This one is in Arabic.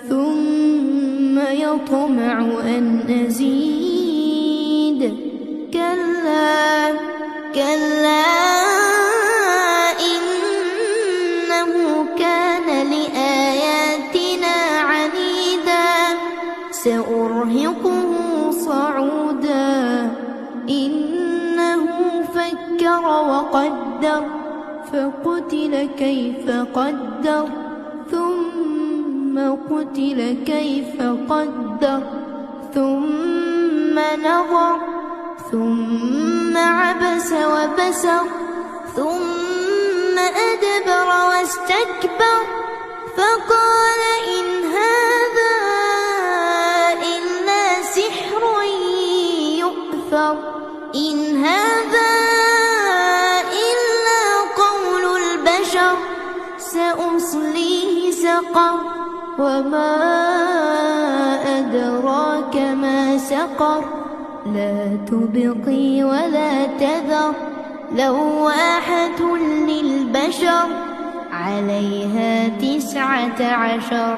ثم يطمع أن أزيد كلا كلا إنه كان لآياتنا عنيدا سأرهقه صعودا إنه فكر وقدر فقتل كيف قدر ثم قتل كيف قدر ثم نظر ثم عبس وبسر ثم أدبر واستكبر فقال إن هذا إلا سحر يؤثر إن هذا إلا قول البشر سأصليه سقر وما أدراك ما سقر لا تبقي ولا تذر لواحة للبشر عليها 19